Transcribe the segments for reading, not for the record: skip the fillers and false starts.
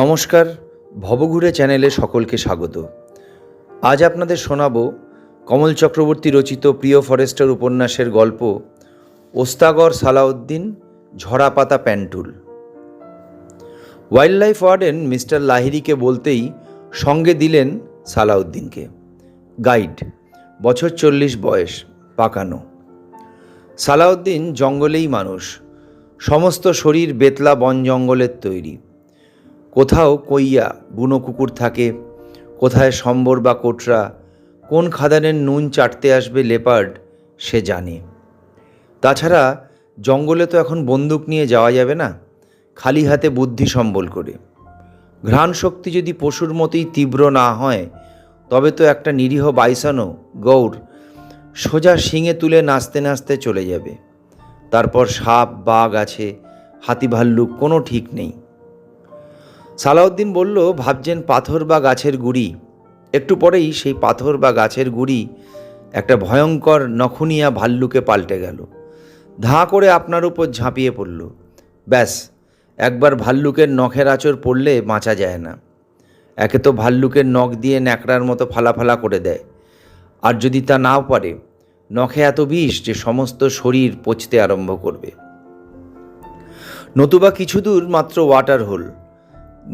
নমস্কার, ভবঘুরে চ্যানেলে সকলকে স্বাগত। আজ আপনাদের শোনাব কমল চক্রবর্তী রচিত প্রিয় ফরেস্টার উপন্যাসের গল্প ওস্তাগর সালাউদ্দিন ঝরাপাতা প্যান্টুল। ওয়াইল্ড লাইফ ওয়ার্ডেন মিস্টার লাহিড়িকে বলতেই সঙ্গে দিলেন সালাউদ্দিনকে। গাইড, বছর 40 বয়স, পাকানো। সালাউদ্দিন জঙ্গলেই মানুষ, সমস্ত শরীর বেতলা বন জঙ্গলের তৈরি। কোথাও কইয়া বুনো কুকুর থাকে, কোথায় সম্বর বা কোটরা, কোন খাদানের নুন চাটতে আসবে লেপার্ড সে জানে। তাছাড়া জঙ্গলে তো এখন বন্দুক নিয়ে যাওয়া যাবে না, খালি হাতে বুদ্ধি সম্বল করে। ঘ্রাণ শক্তি যদি পশুর মতোই তীব্র না হয়, তবে তো একটা নিরীহ বাইসনও গৌর সোজা শিঙে তুলে নাচতে নাচতে চলে যাবে। তারপর সাপ বাঘ আছে, হাতি ভাল্লুক, কোনো ঠিক নেই। সালাউদ্দিন বলল, ভাবছেন পাথর বা গাছের গুড়ি। একটু পরেই সেই পাথর বা গাছের গুড়ি একটা ভয়ঙ্কর নখুনিয়া ভাল্লুকে পাল্টে গেল। ধাঁ করে আপনার উপর ঝাঁপিয়ে পড়ল। ব্যাস, একবার ভাল্লুকের নখের আঁচড় পড়লে বাঁচা যায় না। একে তো ভাল্লুকের নখ দিয়ে ন্যাকড়ার মতো ফালা করে দেয়, আর যদি তা নাও পারে, নখে এত বিষ যে সমস্ত শরীর পচতে আরম্ভ করবে। নতুবা কিছু দূর মাত্র ওয়াটার হোল,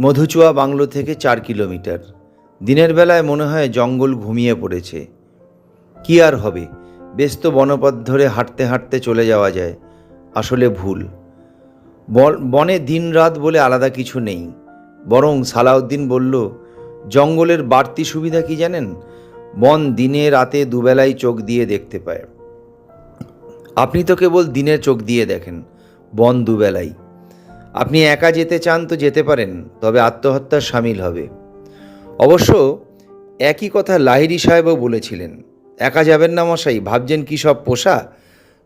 মধুচুয়া বাংলো থেকে 4 কিলোমিটার। দিনের বেলায় মনে হয় জঙ্গল ঘুমিয়ে পড়েছে। কি আর হবে, ব্যস্ত বনপথ ধরে হাঁটতে হাঁটতে চলে যাওয়া যায়। আসলে ভুল। বনে দিন রাত বলে আলাদা কিছু নেই। বরং সালাউদ্দিন বলল, জঙ্গলের বাড়তি সুবিধা কি জানেন? বন দিনে রাতে দুবেলাই চোখ দিয়ে দেখতে পায়। আপনি তো কেবল দিনে চোখ দিয়ে দেখেন, বন দুবেলাই। আপনি একা যেতে চান তো যেতে পারেন, তবে আত্মহত্যার সামিল হবে। অবশ্য একই কথা লাহিড়ী সাহেবও বলেছিলেন। একা যাবেন না মশাই, ভাবছেন কি সব পোষা?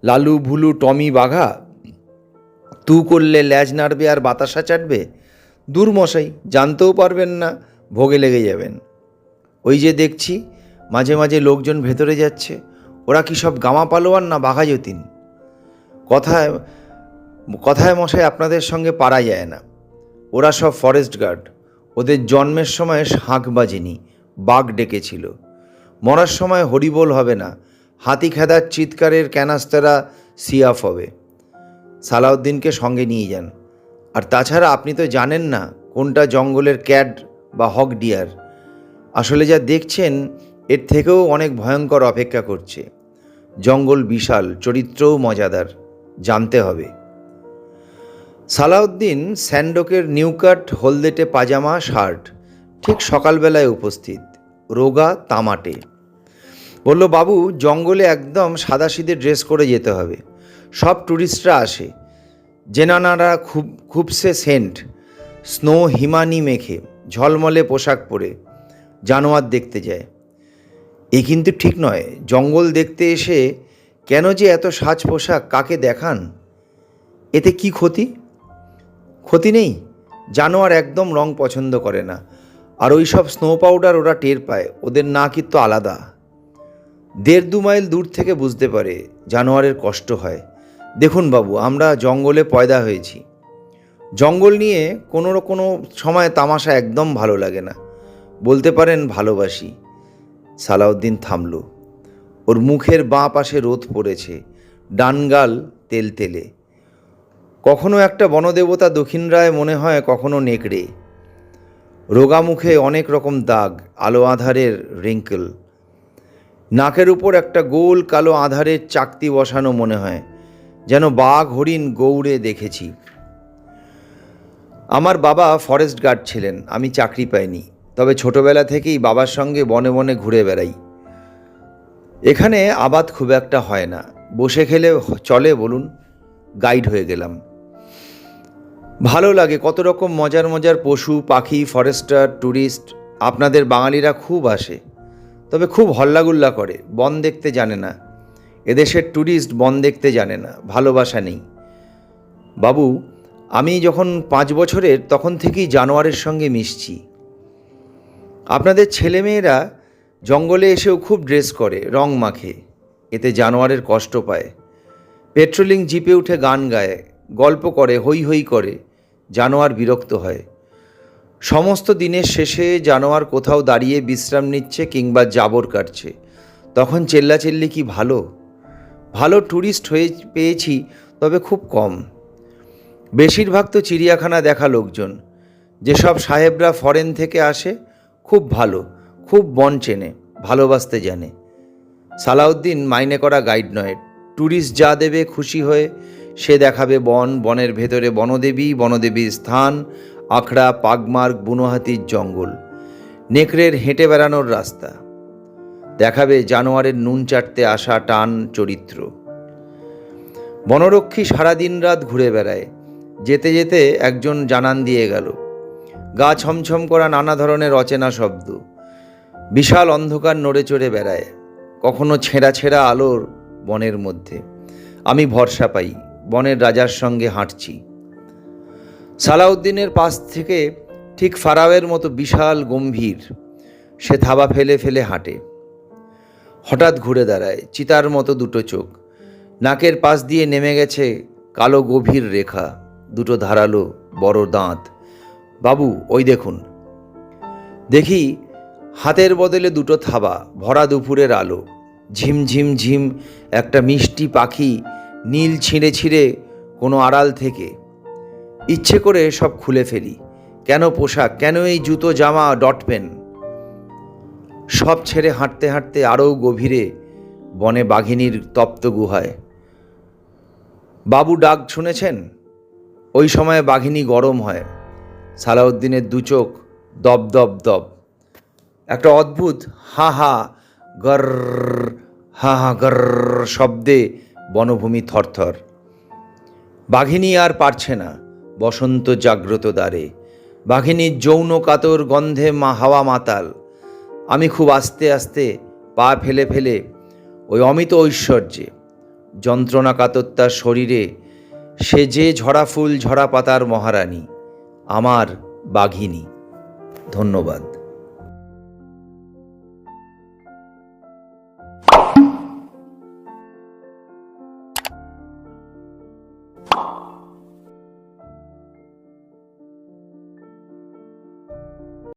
লালু ভুলু টমি বাঘা তু করলে ল্যাজ নাড়বে আর বাতাসা চাটবে? দূর মশাই, জানতেও পারবেন না, ভোগে লেগে যাবেন। ওই যে দেখছি মাঝে মাঝে লোকজন ভেতরে যাচ্ছে, ওরা কি সব গামা পালোয়ান না বাঘা যতীন? কথায় মশাই আপনাদের সঙ্গে পারা যায় না। ওরা সব ফরেস্ট গার্ড। ওদের জন্মের সময় শাঁখ বাজেনি, বাঘ ডেকেছিল। মরার সময় হরিবোল হবে না, হাতি খেদার চিৎকারের ক্যানাস্তারা সিয়াফ হবে। সালাউদ্দিনকে সঙ্গে নিয়ে যান। আর তাছাড়া আপনি তো জানেন না কোনটা জঙ্গলের ক্যাট বা হক ডিয়ার। আসলে যা দেখছেন এর থেকেও অনেক ভয়ঙ্কর অপেক্ষা করছে। জঙ্গল বিশাল, চরিত্রও মজাদার, জানতে হবে। সালাউদ্দিন স্যান্ডোকের নিউকাট হলদেটে পাজামা শার্ট, ঠিক সকালবেলায় উপস্থিত, রোগা তামাটে। বলল, বাবু, জঙ্গলে একদম সাদাসিধে ড্রেস করে যেতে হবে। সব ট্যুরিস্টরা আসে, জেনানারা খুবসে সেন্ট, স্নো হিমানি মেখে, ঝলমলে পোশাক পরে জানোয়ার দেখতে যায়। এ কিন্তু ঠিক নয়। জঙ্গল দেখতে এসে কেন যে এত সাজ পোশাক, কাকে দেখান? এতে কি ক্ষতি? ক্ষতি নেই। জানোয়ার একদম রং পছন্দ করে না, আর ওই সব স্নো পাউডার ওরা টের পায়। ওদের নাক তো আলাদা। 1.5-2 মাইল দূর থেকে বুঝতে পারে জানোয়ারের কষ্ট হয়। দেখুন বাবু, আমরা জঙ্গলে পয়দা হয়েছি। জঙ্গল নিয়ে কোনো সময় তামাশা একদম ভালো লাগে না, বলতে পারেন ভালোবাসি। সালাউদ্দিন থামল। ওর মুখের বাঁ পাশে রোদ পড়েছে, ডানগাল তেলতেলে। কখনো একটা বনদেবতা দক্ষিণ রায় মনে হয়, কখনো নেকড়ে। রোগা মুখে অনেক রকম দাগ, আলো আধারের রিঙ্কেল। নাকের উপর একটা গোল কালো আধারের চাকতি বসানো মনে হয়, যেন বাঘ হরিণ গৌড়ে দেখেছি। আমার বাবা ফরেস্ট গার্ড ছিলেন, আমি চাকরি পাইনি। তবে ছোটবেলা থেকেই বাবার সঙ্গে বনে বনে ঘুরে বেড়াই। এখানে আবাদ খুব একটা হয় না, বসে খেলে চলে বলুন। গাইড হয়ে গেলাম। ভালো লাগে, কত রকম মজার মজার পশু পাখি, ফরেস্টার, ট্যুরিস্ট। আপনাদের বাঙালিরা খুব আসে, তবে খুব হল্লাগুল্লা করে, বন দেখতে জানে না। এদেশের ট্যুরিস্ট বন দেখতে জানে না, ভালোবাসা নেই। বাবু, আমি যখন 5 বছরের তখন থেকেই জানোয়ারের সঙ্গে মিশছি। আপনাদের ছেলেমেয়েরা জঙ্গলে এসেও খুব ড্রেস করে, রং মাখে, এতে জানোয়ারের কষ্ট পায়। পেট্রোলিং জিপে উঠে গান গায়, গল্প করে, হৈ হৈ করে, জানোয়ার বিরক্ত হয়। সমস্ত দিনের শেষে জানোয়ার কোথাও দাঁড়িয়ে বিশ্রাম নিচ্ছে কিংবা জাবর কাটছে, তখন চেল্লাচেল্লি কি ভালো। ভালো ট্যুরিস্ট পেয়েছি, তবে খুব কম। বেশিরভাগ তো চিড়িয়াখানা দেখা লোকজন। যেসব সাহেবরা ফরেন থেকে আসে, খুব ভালো, খুব বন চেনে, ভালোবাসতে জানে। সালাউদ্দিন মাইনে করা গাইড নয়, ট্যুরিস্ট যা দেবে খুশি হয়ে সে দেখাবে বন, বনের ভেতরে বনদেবী, বনদেবীর স্থান, আখড়া, পাগমার্গ, বুনোহাতির জঙ্গল, নেকড়ের হেঁটে বেড়ানোর রাস্তা, দেখাবে জানোয়ারের নুন চাটতে আসা টান চরিত্র। বনরক্ষী সারাদিন রাত ঘুরে বেড়ায়। যেতে যেতে একজন জানান দিয়ে গেল, গা ছমছম করা নানা ধরনের অচেনা শব্দ, বিশাল অন্ধকার নড়ে চড়ে বেড়ায়, কখনো ছেঁড়া ছেঁড়া আলোর বনের মধ্যে। আমি ভরসা পাই, বনের রাজার সঙ্গে হাঁটছি। সালাউদ্দিনের পাশ থেকে ঠিক ফারাওয়ের মতো বিশাল গম্ভীর, সে থাবা ফেলে ফেলে হাঁটে। হঠাৎ ঘুরে দাঁড়ায়, চিতার মতো দুটো চোখ, নাকের পাশ দিয়ে নেমে গেছে কালো গভীর রেখা, দুটো ধারালো বড় দাঁত। বাবু, ওই দেখুন। দেখি হাতের বদলে দুটো থাবা, ভরা দুপুরের আলো, ঝিমঝিম ঝিম একটা মিষ্টি পাখি নীল ছিঁড়ে ছিঁড়ে কোনো আড়াল থেকে। ইচ্ছে করে সব খুলে ফেলি। কেন পোশাক, কেন এই জুতো, জামা, ডট পেন? সব ছেড়ে হাঁটতে হাঁটতে আরও গভীরে, বনে বাঘিনীর তপ্ত গুহায়। বাবু ডাক শুনেছেন? ওই সময় বাঘিনী গরম হয়। সালাউদ্দিনের দু চোখ দপ দপ দপ। একটা অদ্ভুত হা হা গর, হা হা গর শব্দে বনভূমি থরথর। বাঘিনী আর পারছে না, বসন্ত জাগ্রত দ্বারে। বাঘিনীর যৌন কাতর গন্ধে হাওয়া মাতাল। আমি খুব আস্তে আস্তে পা ফেলে ফেলে ওই অমিত ঐশ্বর্যে, যন্ত্রণা কাতর তার শরীরে, সে যে ঝরা ফুল ঝরা পাতার মহারানী, আমার বাঘিনী। ধন্যবাদ।